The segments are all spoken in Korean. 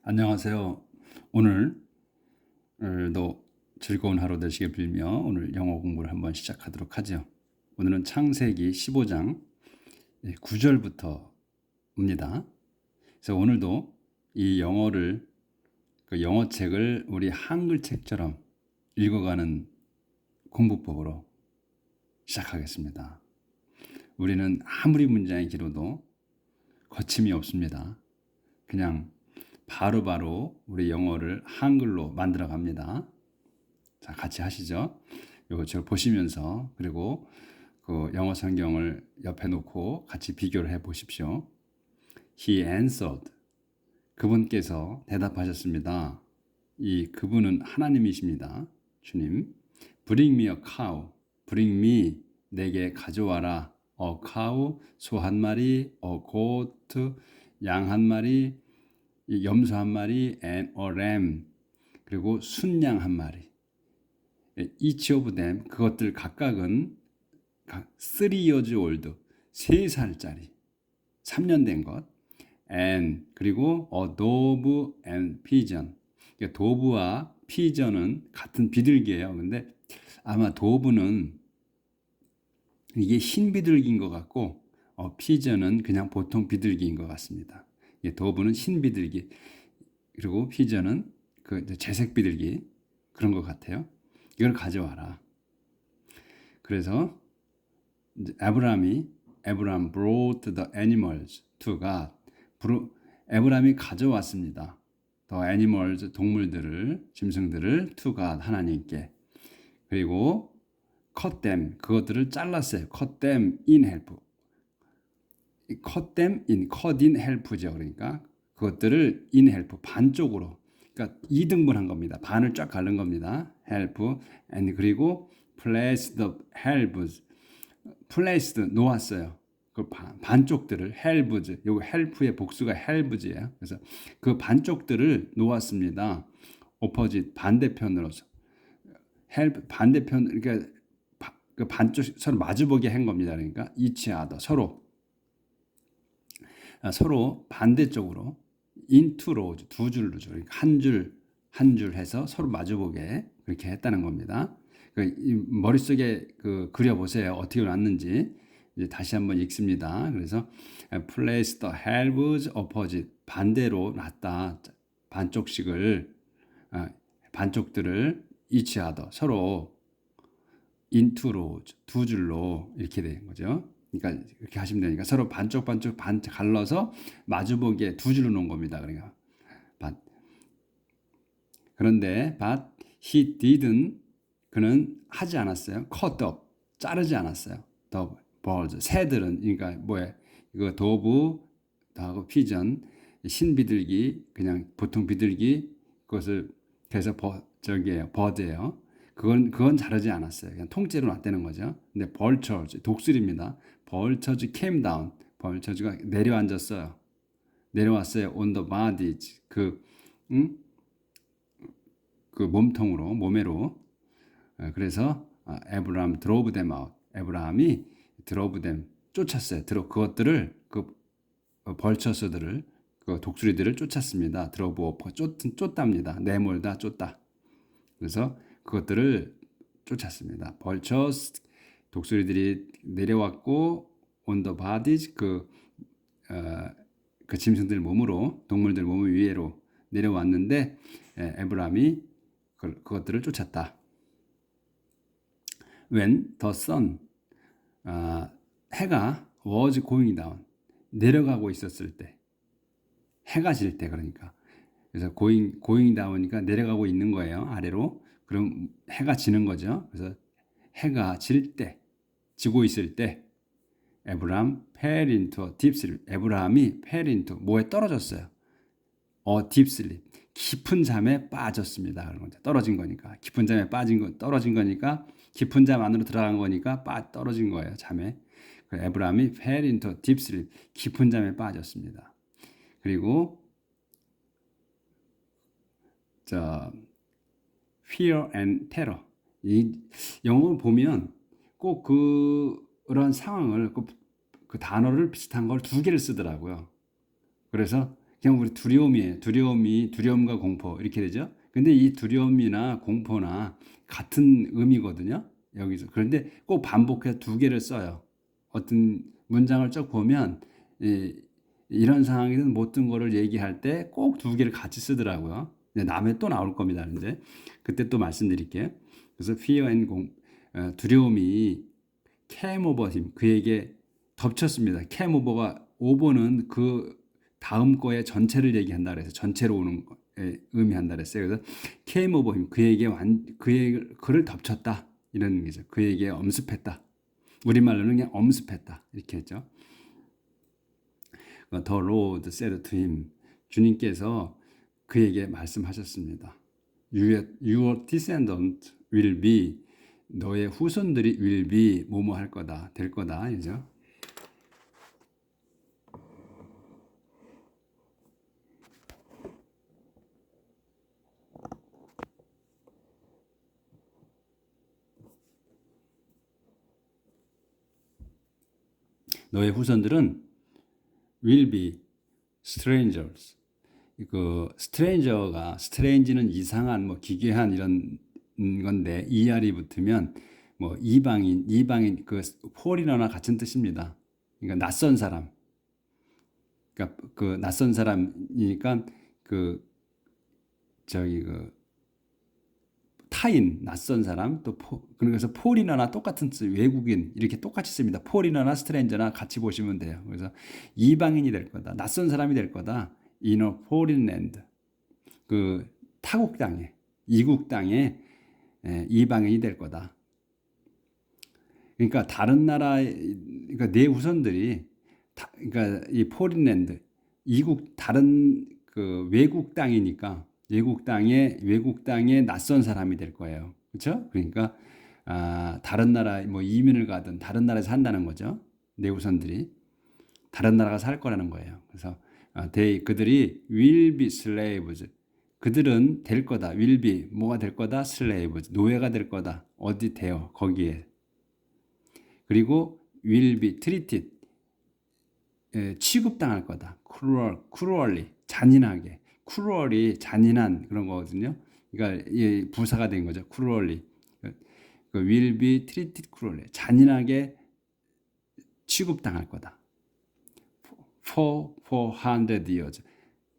안녕하세요. 오늘도 즐거운 하루 되시길 빌며 오늘 영어 공부를 한번 시작하도록 하죠. 오늘은 창세기 15장 9절부터입니다. 그래서 오늘도 이 영어 책을 우리 한글 책처럼 읽어가는 공부법으로 시작하겠습니다. 우리는 아무리 문장이 길어도 거침이 없습니다. 그냥 바로바로 우리 영어를 한글로 만들어 갑니다. 자, 같이 하시죠. 이거 저 보시면서 그리고 그 영어 성경을 옆에 놓고 같이 비교를 해 보십시오. He answered. 그분께서 대답하셨습니다. 이 그분은 하나님이십니다. 주님. Bring me a cow. Bring me. 내게 가져와라. A cow. 소 한 마리. A goat. 양 한 마리. 염소 한 마리. And a lamb. 그리고 순양 한 마리. each of them, 그것들 각각은 3 years old, 3살짜리, 3년 된 것. and, 그리고 a dove and pigeon. 그러니까 도브와 피전은 같은 비둘기예요. 근데 아마 도브는 이게 흰 비둘기인 것 같고, 피전은 그냥 보통 비둘기인 것 같습니다. 도브는 흰 비둘기, 그리고 피전은 그 재색 비둘기, 그런 것 같아요. 이걸 가져와라. 그래서 에브람 brought the animals to God. 에브람이 가져왔습니다. the animals, 동물들을, 짐승들을 to God, 하나님께. 그리고 cut them, 그것들을 잘랐어요. cut them in half. cut in half죠. 그러니까 그것들을 in half, 반쪽으로. 그러니까 2등분한 겁니다. 반을 쫙 가른 겁니다. half. and 그리고 place the halves. placed, 놓았어요. 그 반쪽들을 halves. 요거 help의 복수가 halves예요. 그래서 그 반쪽들을 놓았습니다. opposite, 반대편으로서. help, 반대편, 그러니까 그 반쪽 서로 마주보게 한 겁니다. 그러니까 each other, 서로 반대쪽으로 into rows, 두 줄로, 그러니까 한 줄 해서 서로 마주보게 그렇게 했다는 겁니다. 머릿속에 그려보세요. 어떻게 놨는지. 이제 다시 한번 읽습니다. 그래서 place the halves opposite, 반대로 놨다. 반쪽들을 each other, 서로 into rows, 두 줄로 이렇게 된 거죠. 그러니까 이렇게 하시면 되니까 서로 반쪽 갈라서 마주보기에 두 줄로 놓은 겁니다. 그러니까 그런데 but he didn't, 그는 하지 않았어요. cut up, 자르지 않았어요. the birds, 새들은, 그러니까 뭐예요? 이거 도브하고 피전, 신비둘기, 그냥 보통 비둘기, 그것을 그래서 버드예요. 그건 자르지 않았어요. 그냥 통째로 놨다는 거죠. 근데 벌처즈, 독수리입니다. 벌처즈 came down, 벌처즈가 내려앉았어요. 내려왔어요. on the bodies, 그 몸매로. 그래서 에브라함 drove them out. 에브라함이 drove them, 쫓았어요. 그것들을, 벌처스들을, 그 독수리들을 쫓았습니다. drove off, 쫓답니다. 내몰다, 쫓다. 그래서 그것들을 쫓았습니다. 벌처스, 독수리들이 내려왔고 on the bodies, 그 짐승들 몸으로, 동물들 몸 위로 내려왔는데 에브라함이 그것들을 쫓았다. When the sun, 해가 was going down, 내려가고 있었을 때, 해가 질 때, 그러니까 그래서 going down이니까 내려가고 있는 거예요. 아래로. 그럼 해가 지는 거죠. 그래서 해가 질 때, 지고 있을 때 에브라함 fell into a deep sleep. 에브라함이 fell into, 뭐에 떨어졌어요. deep sleep, 깊은 잠에 빠졌습니다. 그런 거죠. 떨어진 거니까. 깊은 잠에 떨어진 거니까, 깊은 잠 안으로 들어간 거니까 떨어진 거예요. 잠에. 에브라함이 fell into deep sleep, 깊은 잠에 빠졌습니다. 그리고 fear and terror. 이 영어를 보면 꼭 그런 상황을, 그 단어를 비슷한 걸 두 개를 쓰더라고요. 그래서 그냥 우리 두려움이에요. 두려움과 공포 이렇게 되죠. 근데 이 두려움이나 공포나 같은 의미거든요. 여기서. 그런데 꼭 반복해서 두 개를 써요. 어떤 문장을 쭉 보면 이런 상황에는 못든 거를 얘기할 때 꼭 두 개를 같이 쓰더라고요. 다음에 또 나올 겁니다. 이제 그때 또 말씀드릴게요. 그래서 fear and 두려움이 came over him, 그에게 덮쳤습니다. came over가 over는 그 다음 거의 전체를 얘기한다 그래서 전체로 오는 거에 의미한다 그랬어요. 그래서 came over him, 그를 덮쳤다 이런 의미죠. 그에게 엄습했다. 우리말로는 그냥 엄습했다 이렇게 했죠. The Lord said to him, 주님께서 그에게 말씀하셨습니다. Your descendant will be, 너의 후손들이 will be 뭐뭐 할 거다, 될 거다, 이죠. 너의 후손들은 will be strangers. 그 stranger가 strange는 이상한 뭐 기괴한 이런 건데 er이 붙으면 뭐 이방인 그 foreigner나 같은 뜻입니다. 그러니까 낯선 사람. 그러니까 그 낯선 사람이니까 그 저기 그 타인, 낯선 사람, 또 그래서 포리너나 똑같은 뜻, 외국인 이렇게 똑같이 씁니다. 포리너나 스트레인저나 같이 보시면 돼요. 그래서 이방인이 될 거다, 낯선 사람이 될 거다. In a foreign land, 그 타국 땅에, 이국 땅에 이방인이 될 거다. 그러니까 다른 나라, 그러니까 내 후손들이, 그러니까 이 foreign land, 이국 다른 그 외국 땅이니까. 외국 땅에 낯선 사람이 될 거예요. 그렇죠? 그러니까 다른 나라 뭐 이민을 가든 다른 나라에 산다는 거죠. 내 후손들이 다른 나라가 살 거라는 거예요. 그래서 그들이 will be slaves. 그들은 될 거다. will be 뭐가 될 거다? slaves. 노예가 될 거다. 어디 돼요? 거기에. 그리고 will be treated. 취급당할 거다. cruelly. 잔인하게. cruel이 잔인한 그런 거거든요. 그러니까 부사가 된 거죠. cruelly. will be treated cruelly. 잔인하게 취급당할 거다. for 400 years.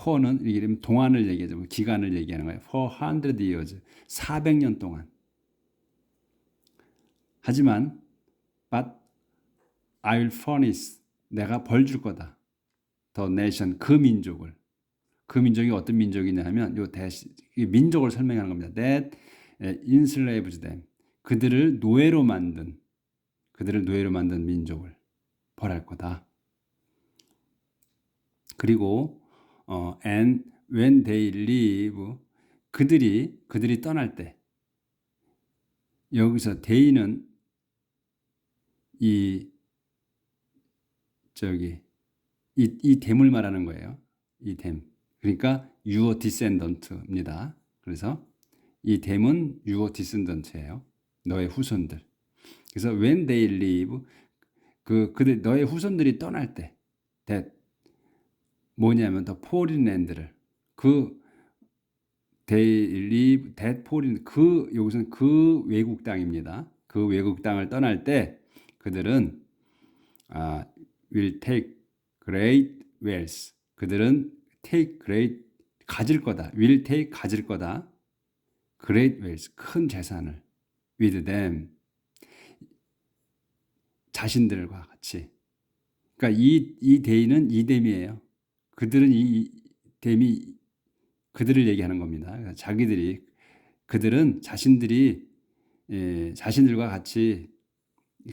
for는 이게 동안을 얘기하죠. 기간을 얘기하는 거예요. 400 years. 400년 동안. 하지만 but I will furnish. 내가 벌 줄 거다. the nation. 그 민족을. 그 민족이 어떤 민족이냐면 이 민족을 설명하는 겁니다. That enslaved them. 그들을 노예로 만든 민족을 벌할 거다. 그리고 and when they leave, 그들이 떠날 때, 여기서 they는 이 댐을 말하는 거예요. 이 댐. 그러니까 your descendant입니다. 그래서 이 댐은 your descendant예요. 너의 후손들. 그래서 when they leave, 너의 후손들이 떠날 때, that 뭐냐면 the foreign land를, they leave that foreign, 여기서는 그 외국 땅입니다. 그 외국 땅을 떠날 때 그들은 will take great wealth. 그들은 take great, 가질 거다. will take, 가질 거다. great wealth, 큰 재산을. with them, 자신들과 같이. 그러니까 이 데이는 이 댐이에요. 그들은 이 댐이 그들을 얘기하는 겁니다. 그들은 자신들이 자신들과 같이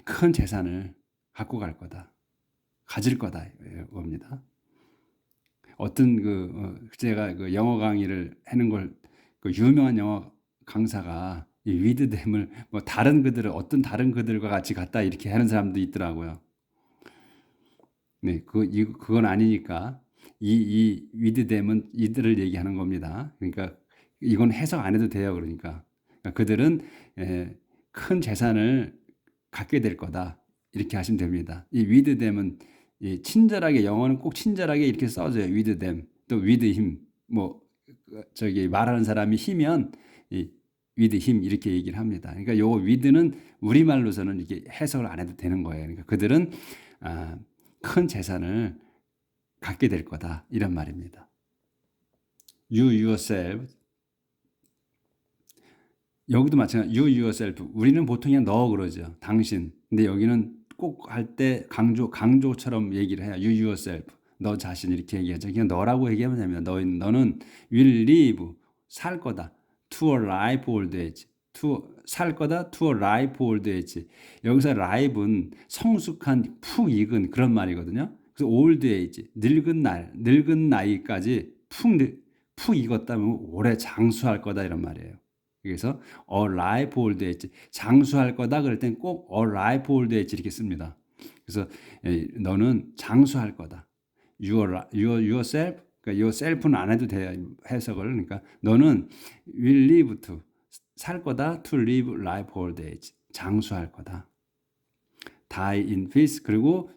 큰 재산을 갖고 갈 거다. 가질 거다. 겁니다. 어떤 제가 영어 강의를 하는 걸 유명한 영어 강사가 이 위드댐을 뭐 어떤 다른 그들과 같이 갔다 이렇게 하는 사람도 있더라고요. 네, 그건 아니니까 이 위드댐은 이들을 얘기하는 겁니다. 그러니까 이건 해석 안 해도 돼요. 그러니까 그들은 큰 재산을 갖게 될 거다. 이렇게 하시면 됩니다. 이 위드댐은 친절하게, 영어는 꼭 친절하게 이렇게 써줘요. 위드댐. 또 with him 뭐 저기 말하는 사람이 히면 이 with him 이렇게 얘기를 합니다. 그러니까 요 with는 우리말로서는 이게 해석을 안 해도 되는 거예요. 그러니까 그들은 큰 재산을 갖게 될 거다 이런 말입니다. You yourself 여기도 마찬가지. You yourself. 우리는 보통 그냥 너 그러죠. 당신. 근데 여기는 꼭 할 때 강조처럼 얘기를 해요. You yourself. 너 자신 이렇게 얘기하죠. 그냥 너라고 얘기하면 됩니다. 너는 will live. 살 거다. To a ripe old age. 살 거다. To a ripe old age. 여기서 ripe은 성숙한, 푹 익은 그런 말이거든요. 그래서 old age. 늙은 나이까지 푹 익었다면 오래 장수할 거다 이런 말이에요. 그래서 a ripe old age 장수할 거다 그럴 땐 꼭 a ripe old age 이렇게 씁니다. 그래서 너는 장수할 거다. yourself 그러니까 yourself는 안 해도 돼요. 해석을. 그러니까 너는 will live to 살 거다. to live ripe old age 장수할 거다. die in peace 그리고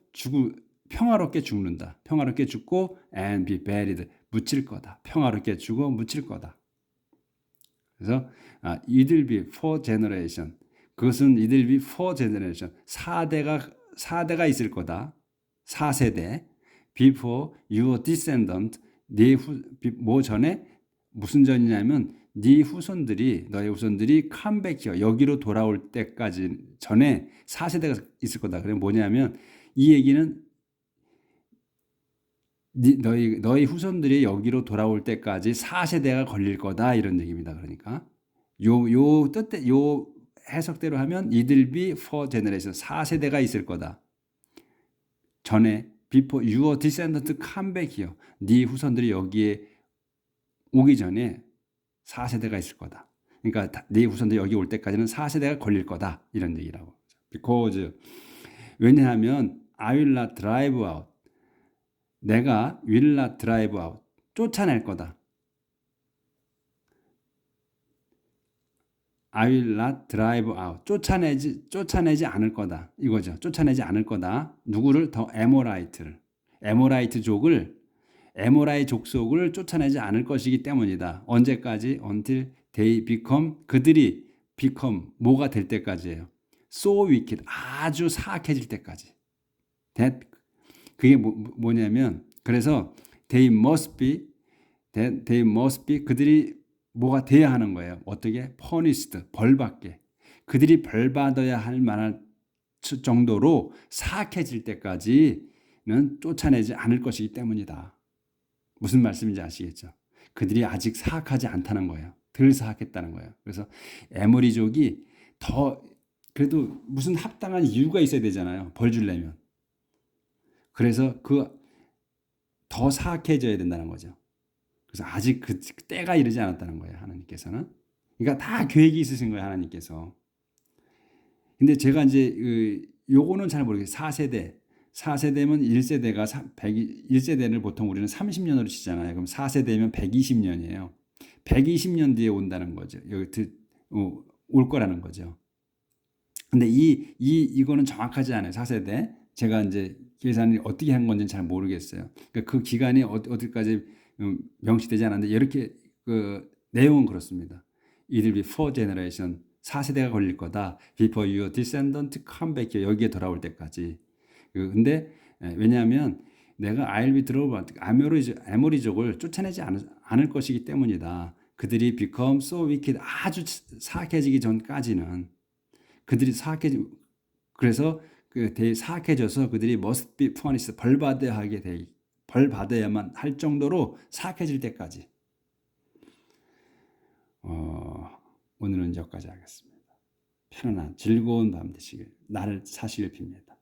평화롭게 죽는다. 평화롭게 죽고 and be buried 묻힐 거다. 평화롭게 죽어 묻힐 거다. 그래서 it will be four generation. 그것은 it will be four generation. 4대가 있을 거다. 4세대. before your descendant. 뭐 전에 무슨 전이냐면 너의 후손들이 come back here. 여기로 돌아올 때까지 전에 4세대가 있을 거다. 그래 뭐냐면 이 얘기는 너희 후손들이 여기로 돌아올 때까지 4세대가 걸릴 거다 이런 얘기입니다. 그러니까 요 해석대로 하면 it will be four generation 4세대가 있을 거다. 전에 before your descendant come back here. 네 후손들이 여기에 오기 전에 4세대가 있을 거다. 그러니까 네 후손들이 여기 올 때까지는 4세대가 걸릴 거다 이런 얘기라고. because 왜냐하면 I will not drive out. 내가 will not drive out. 쫓아낼 거다. I will not drive out. 쫓아내지 않을 거다. 이거죠. 쫓아내지 않을 거다. 누구를? 더 에모라이트를. 에모라이 족속을 쫓아내지 않을 것이기 때문이다. 언제까지? Until they become 그들이 become 뭐가 될 때까지예요. So wicked 아주 사악해질 때까지. 그게 뭐냐면 그래서 they must be 그들이 뭐가 돼야 하는 거예요. 어떻게? punished 벌받게. 그들이 벌받아야 할 만한 정도로 사악해질 때까지는 쫓아내지 않을 것이기 때문이다. 무슨 말씀인지 아시겠죠? 그들이 아직 사악하지 않다는 거예요. 덜 사악했다는 거예요. 그래서 에모리족이 더 그래도 무슨 합당한 이유가 있어야 되잖아요. 벌 주려면. 그래서 더 사악해져야 된다는 거죠. 그래서 아직 그 때가 이르지 않았다는 거예요. 하나님께서는. 그러니까 다 계획이 있으신 거예요. 하나님께서. 근데 제가 이제 요거는 잘 모르겠어요. 4세대면 1세대를 보통 우리는 30년으로 치잖아요. 그럼 4세대면 120년이에요. 120년 뒤에 온다는 거죠. 여기 올 거라는 거죠. 근데 이거는 정확하지 않아요. 4세대. 제가 이제 계산이 어떻게 한 건지는 잘 모르겠어요. 그러니까 그 기간이 어디까지 명시되지 않았는데 이렇게 내용은 그렇습니다. It will be four generation 4세대가 걸릴 거다. Before your descendant come back here. 여기에 돌아올 때까지. 근데 왜냐하면 내가 I'll be 들어봐 에모리족을 쫓아내지 않을 것이기 때문이다. 그들이 become so wicked 아주 사악해지기 전까지는 그들이 그래서 사악해져서 그들이 must be punished 벌받아야만 할 정도로 사악해질 때까지. 오늘은 여기까지 하겠습니다. 편안한 즐거운 밤 되시길 나를 사시길 빕니다.